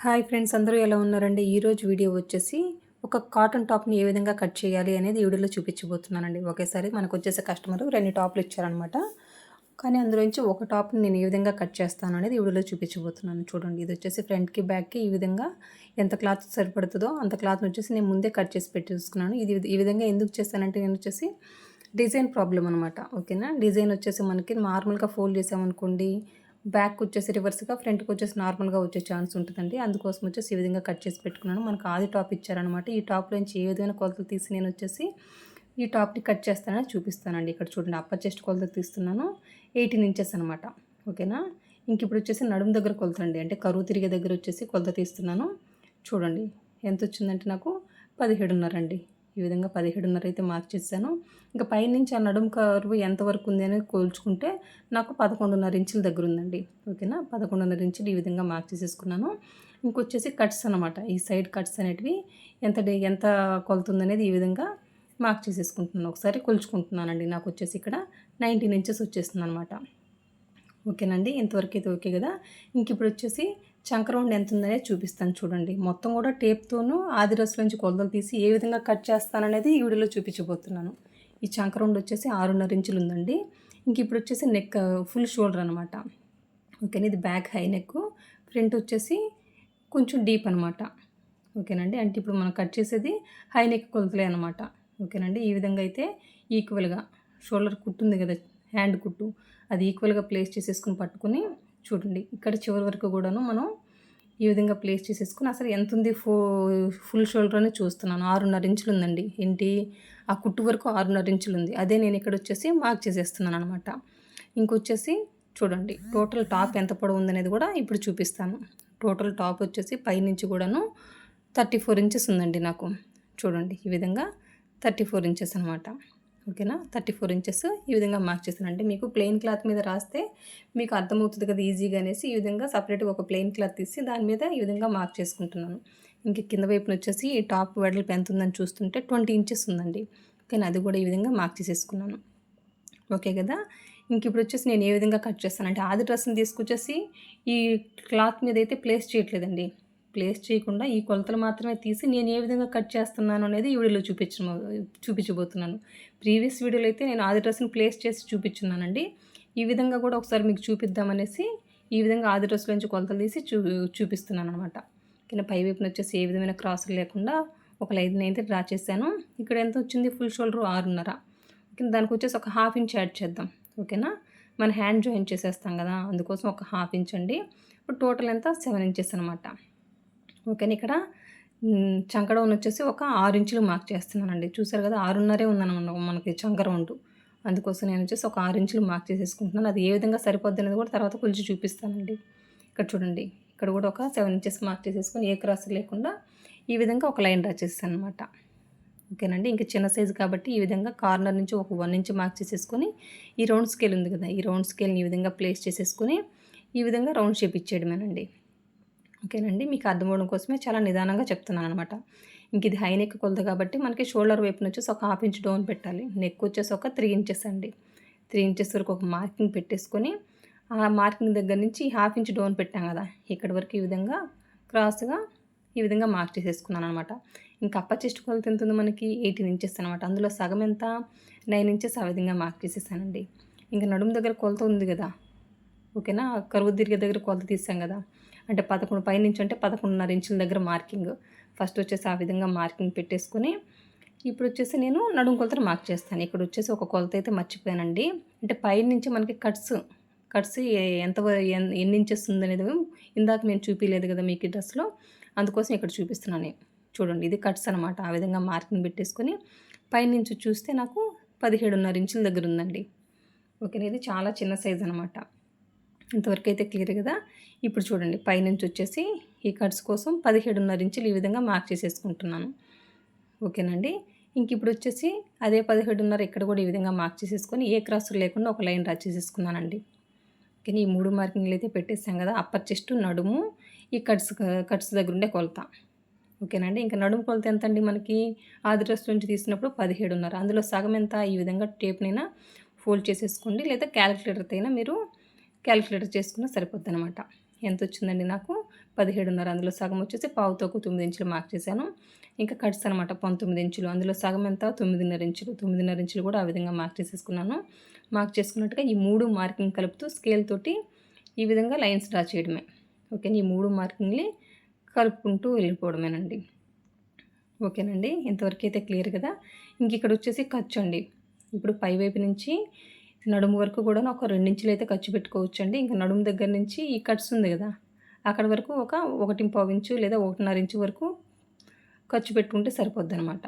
Hi friends, అందరూ ఎలా ఉన్నారండి? ఈరోజు వీడియో వచ్చేసి ఒక కాటన్ టాప్‌ని ఏ విధంగా కట్ చేయాలి అనేది ఈ వీడియోలో చూపించబోతున్నానండి. ఒకేసారి మనకొచ్చేసి కస్టమరు 2 టాప్‌లు ఇచ్చారనమాట. కానీ అందులోంచి ఒక టాప్‌ని నేను ఏ విధంగా కట్ చేస్తాను అనేది ఈ వీడియోలో చూపించబోతున్నాను. చూడండి, ఇది వచ్చేసి ఫ్రంట్‌కి, బ్యాక్‌కి ఈ విధంగా ఎంత క్లాత్ సరిపడుతుందో అంత క్లాత్‌ని వచ్చేసి నేను ముందే కట్ చేసి పెట్టేసుకున్నాను. ఇది ఈ విధంగా ఎందుకు చేశానంటే నేను వచ్చేసి డిజైన్ ప్రాబ్లమ్ అనమాట. ఓకేనా? డిజైన్ వచ్చేసి మనకి నార్మల్‌గా ఫోల్డ్ చేసామనుకోండి, బ్యాక్ వచ్చేసి రివర్స్‌గా, ఫ్రంట్‌కి వచ్చేసి నార్మల్‌గా వచ్చే ఛాన్స్ ఉంటదండి. అందుకోసం వచ్చేసి ఈ విధంగా కట్ చేసి పెట్టుకున్నాను. మనకు ఆది టాప్ ఇచ్చారనమాట. ఈ టాప్‌లోంచి ఏ విధమైన కొలతలు తీసి నేను వచ్చేసి ఈ టాప్‌ని కట్ చేస్తానని చూపిస్తానండి. ఇక్కడ చూడండి, అప్పర్ చెస్ట్ కొలత తీస్తున్నాను. 18 ఇంచెస్ అనమాట. ఓకేనా? ఇప్పుడు వచ్చేసి నడుము దగ్గర కొలత అండి. అంటే కరువు తిరిగే దగ్గర వచ్చేసి కొలత తీస్తున్నాను. చూడండి, ఎంతొచ్చిందంటే నాకు 17.5 అండి. ఈ విధంగా 17.5 అయితే మార్క్ చేశాను. ఇంకా పైనుంచి ఆ నడుము కరువు ఎంతవరకు ఉంది అనేది కోల్చుకుంటే నాకు 11.5 ఇంచుల దగ్గర ఉందండి. ఓకేనా? 11.5 ఇంచులు ఈ విధంగా మార్క్ చేసేసుకున్నాను. ఇంకొచ్చేసి కట్స్ అనమాట. ఈ సైడ్ కట్స్ అనేటివి ఎంత కొలత ఉందనేది ఈ విధంగా మార్క్ చేసేసుకుంటున్నాను. ఒకసారి కొలుచుకుంటున్నానండి. నాకు వచ్చేసి ఇక్కడ 19 ఇంచెస్ వచ్చేస్తుందనమాట. ఓకేనండి, ఇంతవరకు అయితే ఓకే కదా. ఇప్పుడు వచ్చేసి చంక రౌండ్ ఎంత ఉందనేది చూపిస్తాను చూడండి. మొత్తం కూడా టేప్తోనూ ఆది డ్రెస్‌లోంచి కొలతలు తీసి ఏ విధంగా కట్ చేస్తాననేది ఈ వీడియోలో చూపించబోతున్నాను. ఈ చంక రౌండ్ వచ్చేసి 6.5 ఇంచులు ఉందండి. ఇప్పుడు వచ్చేసి నెక్ ఫుల్ షోల్డర్ అనమాట. ఓకేనా? ఇది బ్యాక్ హై నెక్, ఫ్రంట్ వచ్చేసి కొంచెం డీప్ అనమాట. ఓకేనండి. అంటే ఇప్పుడు మనం కట్ చేసేది హై నెక్ కొలతలే అనమాట. ఓకేనండి. ఈ విధంగా అయితే ఈక్వల్‌గా షోల్డర్ కుట్టు ఉంది కదా, హ్యాండ్ కుట్టు, అది ఈక్వల్‌గా ప్లేస్ చేసేసుకొని పట్టుకొని చూడండి, ఇక్కడ చివరి వరకు కూడాను మనం ఈ విధంగా ప్లేస్ చేసేసుకొని అసలు ఎంతుంది ఫుల్ షోల్డర్ అని చూస్తున్నాను. 6.5 ఇంచులు ఉందండి. ఆ కుట్టు వరకు 6.5 ఇంచులు ఉంది. అదే నేను ఇక్కడ వచ్చేసి మార్క్ చేసేస్తున్నాను అనమాట. ఇంకొచ్చేసి చూడండి, టోటల్ టాప్ ఎంత పొడవు ఉందనేది కూడా ఇప్పుడు చూపిస్తాను. టోటల్ టాప్ వచ్చేసి పైనుంచి కూడాను 34 ఇంచెస్ ఉందండి నాకు. చూడండి, ఈ విధంగా 34 ఇంచెస్ అనమాట. ఓకేనా? 34 ఇంచెస్ ఈ విధంగా మార్క్ చేశాను. అంటే మీకు ప్లెయిన్ క్లాత్ మీద రాస్తే మీకు అర్థమవుతుంది కదా ఈజీగా అనేసి ఈ విధంగా సపరేట్‌గా ఒక ప్లెయిన్ క్లాత్ తీసి దాని మీద ఈ విధంగా మార్క్ చేసుకుంటున్నాను. కింద వైపున వచ్చేసి ఈ టాప్ వెడల్పు ఎంత ఉందని చూస్తుంటే 20 ఇంచెస్ ఉందండి. కానీ అది కూడా ఈ విధంగా మార్క్ చేసేసుకున్నాను. ఓకే కదా. ఇప్పుడు వచ్చేసి నేను ఏ విధంగా కట్ చేస్తానంటే ఆది డ్రెస్‌ని తీసుకొచ్చేసి ఈ క్లాత్ మీద అయితే ప్లేస్ చేయట్లేదండి. ప్లేస్ చేయకుండా ఈ కొలతలు మాత్రమే తీసి నేను ఏ విధంగా కట్ చేస్తున్నాను అనేది ఈ వీడియోలో చూపించబోతున్నాను. ప్రీవియస్ వీడియోలో అయితే నేను ఆది డ్రెస్‌ని ప్లేస్ చేసి చూపించున్నానండి. ఈ విధంగా కూడా ఒకసారి మీకు చూపిద్దామనేసి ఈ విధంగా ఆది డ్రెస్‌లోంచి కొలతలు తీసి చూపిస్తున్నాననమాట. కింద పై వైపున వచ్చేసి ఏ విధమైన క్రాసులు లేకుండా ఒక లైన్‌ని అయితే డ్రా చేశాను. ఇక్కడ ఎంత వచ్చింది, ఫుల్ షోల్డర్ 6.5. దానికి వచ్చేసి ఒక హాఫ్ ఇంచ్ యాడ్ చేద్దాం. ఓకేనా? మన హ్యాండ్ జాయిన్ చేసేస్తాం కదా, అందుకోసం ఒక హాఫ్ ఇంచ్ అండి. ఇప్పుడు టోటల్ ఎంత, 7 ఇంచెస్ అనమాట. ఓకేనా? ఇక్కడ చంక డౌన్ వచ్చేసి ఒక 6 ఇంచులు మార్క్ చేస్తున్నానండి. చూసారు కదా, 6.5 ఉందన్నమాట మనకి చంక రౌండ్. అందుకోసం నేను వచ్చేసి ఒక 6 ఇంచులు మార్క్ చేసేసుకుంటున్నాను. అది ఏ విధంగా సరిపోద్ది అనేది కూడా తర్వాత కొలిచి చూపిస్తానండి. ఇక్కడ చూడండి, ఇక్కడ కూడా ఒక 7 ఇంచెస్ మార్క్ చేసేసుకొని ఏ క్రాస్ లేకుండా ఈ విధంగా ఒక లైన్ డ్రా చేస్తాను అనమాట. ఓకేనండి. చిన్న సైజు కాబట్టి ఈ విధంగా కార్నర్ నుంచి ఒక 1 ఇంచ్ మార్క్ చేసేసుకొని ఈ రౌండ్ స్కేల్ ఉంది కదా, ఈ రౌండ్ స్కేల్ని ఈ విధంగా ప్లేస్ చేసేసుకొని ఈ విధంగా రౌండ్ షేప్ ఇచ్చేయడమేనండి. ఓకేనండి. మీకు అర్థం అవ్వడం కోసమే చాలా నిదానంగా చెప్తున్నాను అనమాట. ఇది హై నెక్ కొలత కాబట్టి మనకి షోల్డర్ వైపున వచ్చేసి ఒక హాఫ్ ఇంచ్ డౌన్ పెట్టాలి. నెక్ వచ్చేసి ఒక 3 ఇంచెస్ అండి. 3 ఇంచెస్ వరకు ఒక మార్కింగ్ పెట్టేసుకొని ఆ మార్కింగ్ దగ్గర నుంచి హాఫ్ ఇంచ్ డౌన్ పెట్టాం కదా, ఇక్కడి వరకు ఈ విధంగా క్రాస్‌గా ఈ విధంగా మార్క్ చేసేసుకున్నాను అనమాట. అప్పర్ చెస్ట్ కొలత ఎంత ఉంది మనకి, 18 ఇంచెస్ అనమాట. అందులో సగం ఎంత, 9 ఇంచెస్ ఆ విధంగా మార్క్ చేసేసానండి. నడుము దగ్గర కొలత ఉంది కదా, ఓకేనా? కరువు తిరిగే దగ్గర కొలత తీసాం కదా, అంటే 11 పైనుంచి అంటే 11.5 ఇంచుల దగ్గర మార్కింగ్. ఫస్ట్ వచ్చేసి ఆ విధంగా మార్కింగ్ పెట్టేసుకొని ఇప్పుడు వచ్చేసి నేను నడుము కొలతను మార్క్ చేస్తాను. ఇక్కడ వచ్చేసి ఒక కొలత అయితే మర్చిపోయానండి. అంటే పైనుంచి మనకి కట్స్ ఎన్ని ఇంచెస్ ఉందనేది ఇందాక నేను చూపియలేదు కదా మీకు ఈ డ్రెస్‌లో, అందుకోసం ఇక్కడ చూపిస్తున్నాను. చూడండి, ఇది కట్స్ అనమాట. ఆ విధంగా మార్కింగ్ పెట్టేసుకొని పైనుంచి చూస్తే నాకు 17.5 ఇంచుల దగ్గర ఉందండి. ఓకేనా? ఇది చాలా చిన్న సైజ్ అనమాట. ఇంతవరకు అయితే క్లియర్ కదా. ఇప్పుడు చూడండి, పైనుంచి వచ్చేసి ఈ కట్స్ కోసం 17.5 ఇంచులు ఈ విధంగా మార్క్ చేసేసుకుంటున్నాను. ఓకేనండి. ఇప్పుడు వచ్చేసి అదే 17.5 ఇక్కడ కూడా ఈ విధంగా మార్క్ చేసేసుకొని ఏ క్రాసులు లేకుండా ఒక లైన్ డ్రా చేసేసుకున్నానండి. ఓకే, ఈ 3 మార్కింగ్లు అయితే పెట్టేసాం కదా. అప్పర్ చెస్ట్, నడుము, ఈ కట్స్ దగ్గర ఉండే కొలత. ఓకేనండి. నడుము కొలత ఎంత అండి మనకి, ఆది డ్రెస్ నుంచి తీసినప్పుడు 17.5. అందులో సగం ఎంత, ఈ విధంగా టేప్నైనా ఫోల్డ్ చేసేసుకోండి, లేదా క్యాలిక్యులేటర్తో అయినా మీరు క్యాలిక్యులేటర్ చేసుకున్నా సరిపోద్దనమాట. ఎంత వచ్చిందండి నాకు, 17.5, అందులో సగం వచ్చేసి పావు తక్కువ 9 ఇంచులు మార్క్ చేశాను. ఇంకా కట్స్ అనమాట 19 ఇంచులు, అందులో సగం ఎంత 9.5 ఇంచులు. 9.5 ఇంచులు కూడా ఆ విధంగా మార్క్ చేసేసుకున్నాను. మార్క్ చేసుకున్నట్టుగా ఈ 3 మార్కింగ్ కలుపుతూ స్కేల్ తోటి ఈ విధంగా లైన్స్ డ్రా చేయడమే. ఓకేనా, ఈ 3 మార్కింగ్ని కలుపుకుంటూ వెళ్ళిపోవడమేనండి. ఓకేనండి, ఇంతవరకు అయితే క్లియర్ కదా. ఇంక ఇక్కడ వచ్చేసి ఖర్చు అండి. ఇప్పుడు పైవైపు నుంచి నడుము వరకు కూడా ఒక 2 ఇంచులు అయితే ఖర్చు పెట్టుకోవచ్చండి. ఇంకా నడుము దగ్గర నుంచి ఈ కట్స్ ఉంది కదా, అక్కడ వరకు ఒక 1.25 ఇంచు లేదా 1.5 ఇంచు వరకు ఖర్చు పెట్టుకుంటే సరిపోద్దనమాట.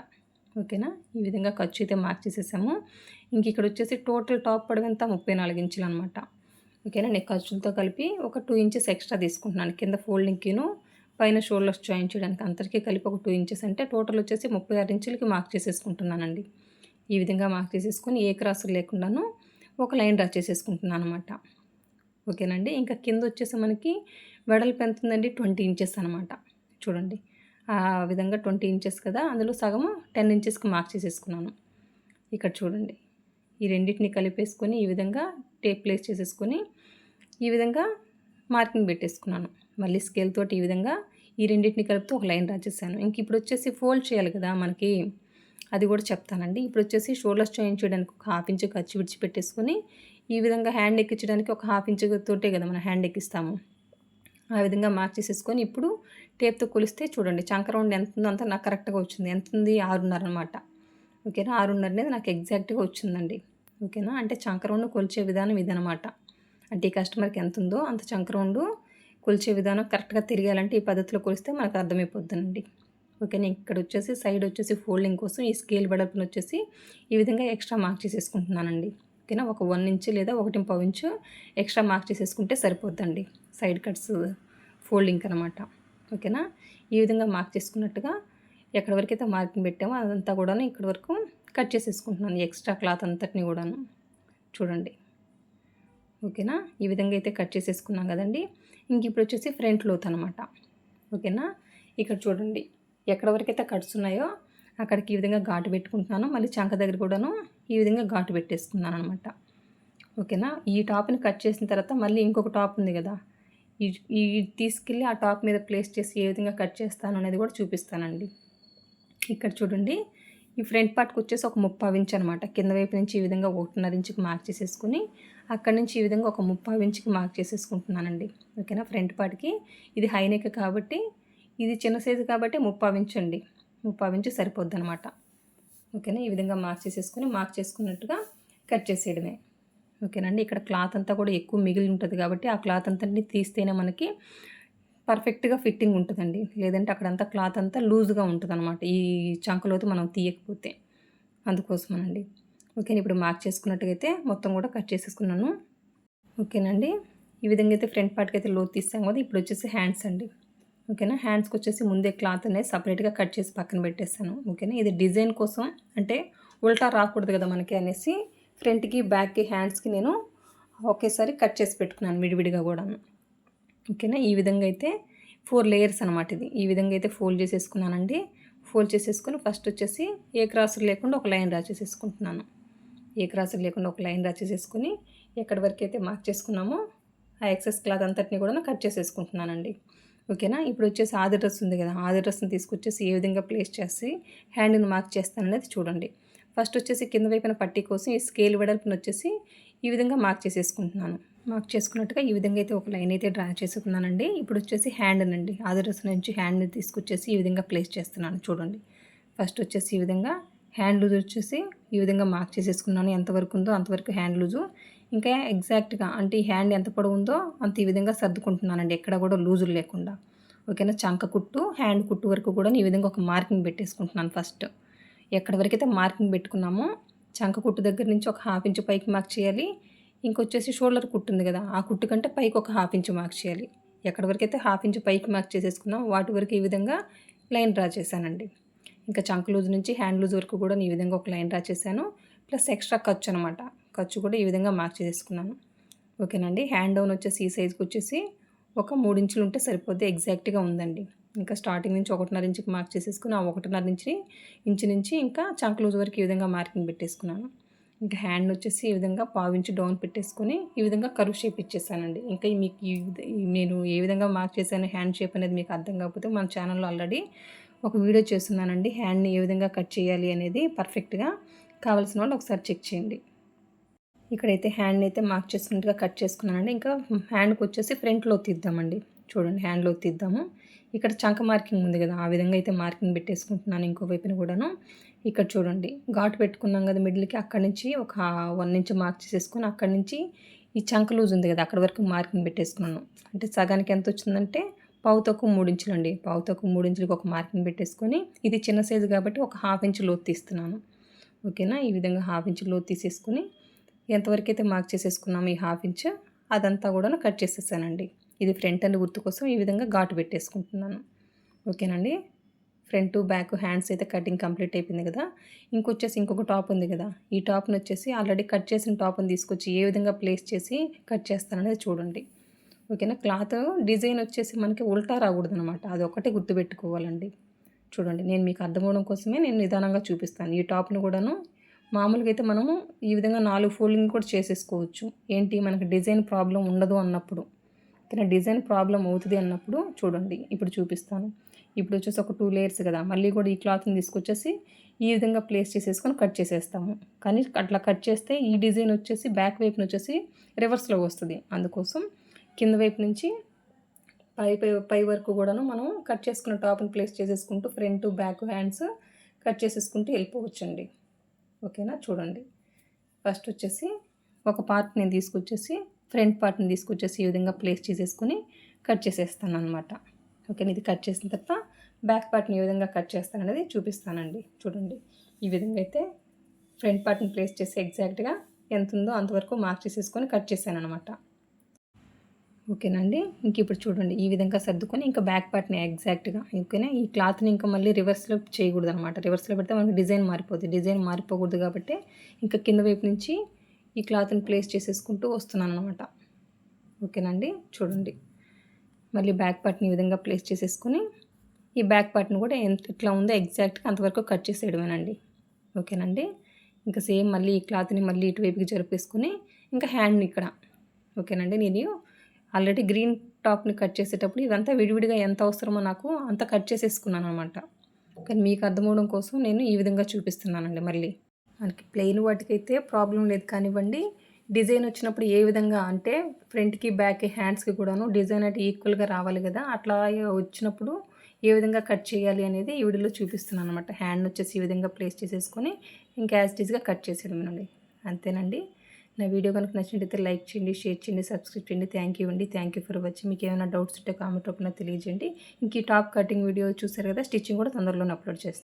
ఓకేనా, ఈ విధంగా ఖర్చు అయితే మార్క్ చేసేసాము. ఇంక ఇక్కడ వచ్చేసి టోటల్ టాప్ పొడవంతా 34 ఇంచులు అనమాట. ఓకేనా, నేను ఖర్చులతో కలిపి ఒక 2 ఇంచెస్ ఎక్స్ట్రా తీసుకుంటున్నాను. కింద ఫోల్డింగ్కిను పైన షోల్డర్స్ జాయిన్ చేయడానికి అందరికీ కలిపి ఒక 2 ఇంచెస్ అంటే టోటల్ వచ్చేసి 36 ఇంచులకి మార్క్ చేసేసుకుంటున్నానండి. ఈ విధంగా మార్క్ చేసేసుకొని ఏ క్రాసులు లేకుండాను ఒక లైన్ డ్రా చేసేసుకుంటున్నాను అనమాట. ఓకేనండి, ఇంకా కింద వచ్చేసి మనకి వెడల్పు ఎంత ఉందండి 20 ఇంచెస్ అనమాట. చూడండి, ఆ విధంగా 20 ఇంచెస్ కదా, అందులో సగము 10 ఇంచెస్కి మార్క్ చేసేసుకున్నాను. ఇక్కడ చూడండి, ఈ రెండింటిని కలిపేసుకొని ఈ విధంగా టేప్ ప్లేస్ చేసేసుకొని ఈ విధంగా మార్కింగ్ పెట్టేసుకున్నాను. మళ్ళీ స్కేల్ తోటి ఈ విధంగా ఈ రెండింటిని కలుపుతూ ఒక లైన్ డ్రా చేశాను. ఇంక ఇప్పుడు వచ్చేసి ఫోల్డ్ చేయాలి కదా మనకి, అది కూడా చెప్తానండి. ఇప్పుడు వచ్చేసి షోల్డర్స్ జాయిన్ చేయడానికి ఒక 1/2 ఇంచు ఖర్చు విడిచిపెట్టేసుకొని ఈ విధంగా హ్యాండ్ ఎక్కించడానికి ఒక 1/2 ఇంచు తోటే కదా మనం హ్యాండ్ ఎక్కిస్తాము. ఆ విధంగా మార్క్ చేసేసుకొని ఇప్పుడు టేప్తో కొలిస్తే చూడండి చంక రౌండ్ ఎంత ఉందో అంత నాకు కరెక్ట్గా వచ్చింది. ఎంత ఉంది 6.5 అనమాట. ఓకేనా, 6.5 అనేది నాకు ఎగ్జాక్ట్గా వచ్చిందండి. ఓకేనా, అంటే చంక రౌండ్ కొలిచే విధానం ఇదనమాట. అంటే ఈ కస్టమర్కి ఎంత ఉందో అంత చంక రౌండ్ కొలిచే విధానం కరెక్ట్గా తిరగాలంటే ఈ పద్ధతిలో కొలిస్తే మనకు అర్థమైపోతుందండి. ఓకేనా, ఇక్కడ వచ్చేసి సైడ్ వచ్చేసి ఫోల్డింగ్ కోసం ఈ స్కేల్ వెడల్పును వచ్చేసి ఈ విధంగా ఎక్స్ట్రా మార్క్ చేసేసుకుంటున్నానండి. ఓకేనా, ఒక 1 ఇంచు లేదా 1.25 ఇంచు ఎక్స్ట్రా మార్క్ చేసేసుకుంటే సరిపోద్దండి సైడ్ కట్స్ ఫోల్డింగ్ అనమాట. ఓకేనా, ఈ విధంగా మార్క్ చేసుకున్నట్టుగా ఎక్కడి వరకు అయితే మార్కింగ్ పెట్టామో అదంతా కూడాను ఇక్కడ వరకు కట్ చేసేసుకుంటున్నాను, ఎక్స్ట్రా క్లాత్ అంతటిని కూడాను. చూడండి, ఓకేనా, ఈ విధంగా అయితే కట్ చేసేసుకున్నాం కదండి. ఇంక ఇప్పుడు వచ్చేసి ఫ్రంట్ లోత్ అనమాట. ఓకేనా, ఇక్కడ చూడండి ఎక్కడ వరకు అయితే కట్స్ ఉన్నాయో అక్కడికి ఈ విధంగా ఘాటు పెట్టుకుంటున్నాను. మళ్ళీ చంక దగ్గర కూడాను ఈ విధంగా ఘాటు పెట్టేసుకున్నాను అనమాట. ఓకేనా, ఈ టాప్ని కట్ చేసిన తర్వాత మళ్ళీ ఇంకొక టాప్ ఉంది కదా, ఈ తీసుకెళ్ళి ఆ టాప్ మీద ప్లేస్ చేసి ఏ విధంగా కట్ చేస్తాను అనేది కూడా చూపిస్తానండి. ఇక్కడ చూడండి, ఈ ఫ్రంట్ పార్ట్కి వచ్చేసి ఒక 30 ఇంచు అనమాట. కింద వైపు నుంచి ఈ విధంగా 1.5 ఇంచుకి మార్క్ చేసేసుకుని అక్కడి నుంచి ఈ విధంగా ఒక 30 ఇంచుకి మార్క్ చేసేసుకుంటున్నానండి. ఓకేనా, ఫ్రంట్ పార్ట్కి ఇది హై నెక్ కాబట్టి, ఇది చిన్న సైజు కాబట్టి 30 ఇంచు అండి. 30 ఇంచు సరిపోద్ది అనమాట. ఓకేనా, ఈ విధంగా మార్క్ చేసేసుకుని మార్క్ చేసుకున్నట్టుగా కట్ చేసేయడమే. ఓకేనండి, ఇక్కడ క్లాత్ అంతా కూడా ఎక్కువ మిగిలి ఉంటుంది కాబట్టి ఆ క్లాత్ అంతటిని తీస్తేనే మనకి పర్ఫెక్ట్గా ఫిట్టింగ్ ఉంటుందండి. లేదంటే అక్కడంతా క్లాత్ అంతా లూజ్గా ఉంటుంది అనమాట ఈ చంకలోతో మనం తీయకపోతే, అందుకోసమనండి. ఓకేనా, ఇప్పుడు మార్క్ చేసుకున్నట్టుగైతే మొత్తం కూడా కట్ చేసేసుకున్నాను. ఓకేనండి, ఈ విధంగా అయితే ఫ్రంట్ పార్ట్కి అయితే లోతు తీస్తాం కదా. ఇప్పుడు వచ్చేసి హ్యాండ్స్ అండి. ఓకేనా, హ్యాండ్స్కి వచ్చేసి ముందే క్లాత్ అనేది సపరేట్గా కట్ చేసి పక్కన పెట్టేస్తాను. ఓకేనా, ఇది డిజైన్ కోసం అంటే ఉల్టా రాకూడదు కదా మనకి అనేసి ఫ్రంట్కి బ్యాక్కి హ్యాండ్స్కి నేను ఒకేసారి కట్ చేసి పెట్టుకున్నాను విడివిడిగా కూడాను. ఓకేనా, ఈ విధంగా అయితే 4 లేయర్స్ అనమాట. ఇది ఈ విధంగా అయితే ఫోల్డ్ చేసేసుకున్నానండి. ఫోల్డ్ చేసేసుకుని ఫస్ట్ వచ్చేసి ఏ క్రాసులు లేకుండా ఒక లైన్ డ్రా చేసేసుకుంటున్నాను. ఏ క్రాసులు లేకుండా ఒక లైన్ డ్రా చేసేసుకుని ఎక్కడి వరకు అయితే మార్క్ చేసుకున్నామో ఆ ఎక్సెస్ క్లాత్ అంతటిని కూడా కట్ చేసేసుకుంటున్నానండి. ఓకేనా, ఇప్పుడు వచ్చేసి ఆది డ్రెస్ ఉంది కదా, ఆది డ్రెస్ని తీసుకొచ్చేసి ఏ విధంగా ప్లేస్ చేసి హ్యాండ్ని మార్క్ చేస్తాననేది చూడండి. ఫస్ట్ వచ్చేసి కింద వైపున పట్టీ కోసం ఈ స్కేల్ వెడల్పుని వచ్చేసి ఈ విధంగా మార్క్ చేసేసుకుంటున్నాను. మార్క్ చేసుకున్నట్టుగా ఈ విధంగా అయితే ఒక లైన్ అయితే డ్రా చేసుకున్నానండి. ఇప్పుడు వచ్చేసి హ్యాండ్ అండి, ఆది డ్రెస్ నుంచి హ్యాండ్ని తీసుకొచ్చేసి ఈ విధంగా ప్లేస్ చేస్తున్నాను. చూడండి, ఫస్ట్ వచ్చేసి ఈ విధంగా హ్యాండ్ లూజ్ వచ్చేసి ఈ విధంగా మార్క్ చేసేసుకున్నాను. ఎంతవరకు ఉందో అంతవరకు హ్యాండ్ లూజు. ఇంకా ఎగ్జాక్ట్గా అంటే ఈ హ్యాండ్ ఎంత పొడవు ఉందో అంత ఈ విధంగా సర్దుకుంటున్నానండి, ఎక్కడ కూడా లూజులు లేకుండా. ఓకేనా, చంక కుట్టు హ్యాండ్ కుట్టు వరకు కూడా ఈ విధంగా ఒక మార్కింగ్ పెట్టేసుకుంటున్నాను. ఫస్ట్ ఎక్కడి వరకు అయితే మార్కింగ్ పెట్టుకున్నామో చంక కుట్టు దగ్గర నుంచి ఒక 1/2 ఇంచు పైకి మార్క్ చేయాలి. ఇంకొచ్చేసి షోల్డర్ కుట్టు ఉంది కదా, ఆ కుట్టు కంటే పైకి ఒక 1/2 ఇంచు మార్క్ చేయాలి. ఎక్కడి వరకు అయితే 1/2 ఇంచు పైకి మార్క్ చేసేసుకున్నాం వాటి వరకు ఈ విధంగా లైన్ డ్రా చేశానండి. ఇంకా చంక లూజ్ నుంచి హ్యాండ్ లూజ్ వరకు కూడా ఈ విధంగా ఒక లైన్ డ్రా చేశాను. ప్లస్ ఎక్స్ట్రా ఖర్చు అనమాట, ఖర్చు కూడా ఈ విధంగా మార్క్ చేసేసుకున్నాను. ఓకేనండి, హ్యాండ్ డౌన్ వచ్చేసి ఈ సైజుకి వచ్చేసి ఒక 3 ఇంచులు ఉంటే సరిపోద్ది, ఎగ్జాక్ట్గా ఉందండి. ఇంకా స్టార్టింగ్ నుంచి 1.5 ఇంచుకి మార్క్ చేసేసుకుని ఆ 1.5 ఇంచు నుంచి ఇంకా చంక లూజ్ వరకు ఈ విధంగా మార్కింగ్ పెట్టేసుకున్నాను. ఇంకా హ్యాండ్ వచ్చేసి ఈ విధంగా పావించి డౌన్ పెట్టేసుకొని ఈ విధంగా కర్వ్ షేప్ ఇచ్చేసానండి. ఇంకా మీకు నేను ఏ విధంగా మార్క్ చేశాను హ్యాండ్ షేప్ అనేది మీకు అర్థం కాకపోతే మన ఛానల్లో ఆల్రెడీ ఒక వీడియో చేస్తున్నానండి. హ్యాండ్ని ఏ విధంగా కట్ చేయాలి అనేది పర్ఫెక్ట్గా. కావాల్సిన వాళ్ళు ఒకసారి చెక్ చేయండి. ఇక్కడైతే హ్యాండ్ని అయితే మార్క్ చేసుకున్నట్టుగా కట్ చేసుకున్నానండి. ఇంకా హ్యాండ్కి వచ్చేసి ఫ్రంట్లో తీద్దామండి. చూడండి హ్యాండ్లో తీద్దాము. ఇక్కడ చంక మార్కింగ్ ఉంది కదా, ఆ విధంగా అయితే మార్కింగ్ పెట్టేసుకుంటున్నాను ఇంకో వైపున కూడాను. ఇక్కడ చూడండి ఘాటు పెట్టుకున్నాం కదా మిడిల్కి, అక్కడి నుంచి ఒక 1 ఇంచ్ మార్క్ చేసేసుకొని అక్కడి నుంచి ఈ చంక లూజ్ ఉంది కదా అక్కడి వరకు మార్కింగ్ పెట్టేసుకున్నాను. అంటే సగానికి ఎంత వచ్చిందంటే పావు తక్కువ 3 ఇంచులండి. పావు తక్కువ 3 ఇంచులకి ఒక మార్కింగ్ పెట్టేసుకొని, ఇది చిన్న సైజు కాబట్టి ఒక 1/2 ఇంచ్ లోతు తీస్తున్నాను. ఓకేనా, ఈ విధంగా 1/2 ఇంచ్ లోతు తీసేసుకుని ఎంతవరకు అయితే మార్క్ చేసేసుకున్నాము ఈ 1/2 ఇంచ్ అదంతా కూడా కట్ చేసేసానండి. ఇది ఫ్రంట్ అండ్ గుర్తు కోసం ఈ విధంగా ఘాటు పెట్టేసుకుంటున్నాను. ఓకేనండి, ఫ్రంట్ బ్యాక్ హ్యాండ్స్ అయితే కటింగ్ కంప్లీట్ అయిపోయింది కదా. ఇంకొక టాప్ ఉంది కదా, ఈ టాప్ని వచ్చేసి ఆల్రెడీ కట్ చేసిన టాప్ని తీసుకొచ్చి ఏ విధంగా ప్లేస్ చేసి కట్ చేస్తాననేది చూడండి. ఓకేనా, క్లాత్ డిజైన్ వచ్చేసి మనకి ఉల్టా రాకూడదు అనమాట, అది ఒకటే గుర్తుపెట్టుకోవాలండి. చూడండి నేను మీకు అర్థమవడం కోసమే నేను నిదానంగా చూపిస్తాను. ఈ టాప్ను కూడాను మామూలుగా అయితే మనము ఈ విధంగా 4 ఫోల్డింగ్ కూడా చేసేసుకోవచ్చు. ఏంటి మనకి డిజైన్ ప్రాబ్లం ఉండదు అన్నప్పుడు. కానీ డిజైన్ ప్రాబ్లం అవుతుంది అన్నప్పుడు చూడండి ఇప్పుడు చూపిస్తాను. ఇప్పుడు వచ్చేసి ఒక 2 లేయర్స్ కదా, మళ్ళీ కూడా ఈ క్లాత్ని తీసుకొచ్చేసి ఈ విధంగా ప్లేస్ చేసేసుకొని కట్ చేసేస్తాము. కానీ అట్లా కట్ చేస్తే ఈ డిజైన్ వచ్చేసి బ్యాక్ వైపున వచ్చేసి రివర్స్లో వస్తుంది. అందుకోసం కింద వైపు నుంచి పై వరకు కూడాను మనం కట్ చేసుకున్న టాప్ని ప్లేస్ చేసేసుకుంటూ ఫ్రంట్ బ్యాక్ హ్యాండ్స్ కట్ చేసేసుకుంటూ వెళ్ళిపోవచ్చండి. ఓకేనా, చూడండి ఫస్ట్ వచ్చేసి ఒక పార్ట్ని తీసుకొచ్చేసి ఫ్రంట్ పార్ట్ని తీసుకొచ్చేసి ఈ విధంగా ప్లేస్ చేసేసుకొని కట్ చేసేస్తాను అనమాట. ఓకేనా, ఇది కట్ చేసిన తర్వాత బ్యాక్ పార్ట్ని ఏ విధంగా కట్ చేస్తాను అనేది చూపిస్తానండి. చూడండి ఈ విధంగా అయితే ఫ్రంట్ పార్ట్ని ప్లేస్ చేసి ఎగ్జాక్ట్గా ఎంత ఉందో అంతవరకు మార్క్ చేసేసుకొని కట్ చేశాను అనమాట. ఓకేనండి, ఇంక ఇప్పుడు చూడండి ఈ విధంగా సర్దుకొని ఇంకా బ్యాక్ పార్ట్ని ఎగ్జాక్ట్గా ఓకేనా, ఈ క్లాత్ని ఇంకా మళ్ళీ రివర్స్లో చేయకూడదు అనమాట. రివర్స్లో పెడితే మనకి డిజైన్ మారిపోతుంది. డిజైన్ మారిపోకూడదు కాబట్టి ఇంకా కింద వైపు నుంచి ఈ క్లాత్ని ప్లేస్ చేసేసుకుంటూ వస్తున్నాను అనమాట. ఓకేనండి, చూడండి మళ్ళీ బ్యాక్ పార్ట్ని ఈ విధంగా ప్లేస్ చేసేసుకొని ఈ బ్యాక్ పార్ట్ని కూడా ఎట్లా ఉందో ఎగ్జాక్ట్గా అంతవరకు కట్ చేసేయడమేనండి. ఓకేనండి, ఇంకా సేమ్ మళ్ళీ ఈ క్లాత్ని మళ్ళీ ఇటువైపుకి జరిపేసుకొని ఇంకా హ్యాండ్ని ఇక్కడ. ఓకేనండి, నేను ఆల్రెడీ గ్రీన్ టాప్ని కట్ చేసేటప్పుడు ఇదంతా విడివిడిగా ఎంత అవసరమో నాకు అంత కట్ చేసేసుకున్నాను అనమాట. కానీ మీకు అర్థమవడం కోసం నేను ఈ విధంగా చూపిస్తున్నానండి. మళ్ళీ మనకి ప్లెయిన్ వాటికైతే ప్రాబ్లం లేదు కానివ్వండి, డిజైన్ వచ్చినప్పుడు ఏ విధంగా అంటే ఫ్రంట్కి బ్యాక్కి హ్యాండ్స్కి కూడాను డిజైన్ అంటే ఈక్వల్గా రావాలి కదా, అట్లా వచ్చినప్పుడు ఏ విధంగా కట్ చేయాలి అనేది ఈ వీడియోలో చూపిస్తున్నాను అనమాట. హ్యాండ్ వచ్చేసి ఈ విధంగా ప్లేస్ చేసేసుకొని ఇంకా యాజ్ ఇట్ ఈస్గా కట్ చేసేయడమేనండి. అంతేనండి. నా వీడియో కనుక నచ్చినట్లయితే లైక్ చేయండి, షేర్ చేయండి, సబ్స్క్రైబ్ చేయండి. థ్యాంక్ యూ అండి. Thank you for watching. మీకు ఏమైనా డౌట్స్ ఉంటే కామెంట్ రూపంలో తెలియజేయండి. ఇంక ఈ టాప్ కటింగ్ వీడియో చూసారు కదా, స్టిచ్చింగ్ కూడా తొందరలోనే అప్లోడ్ చేస్తాను.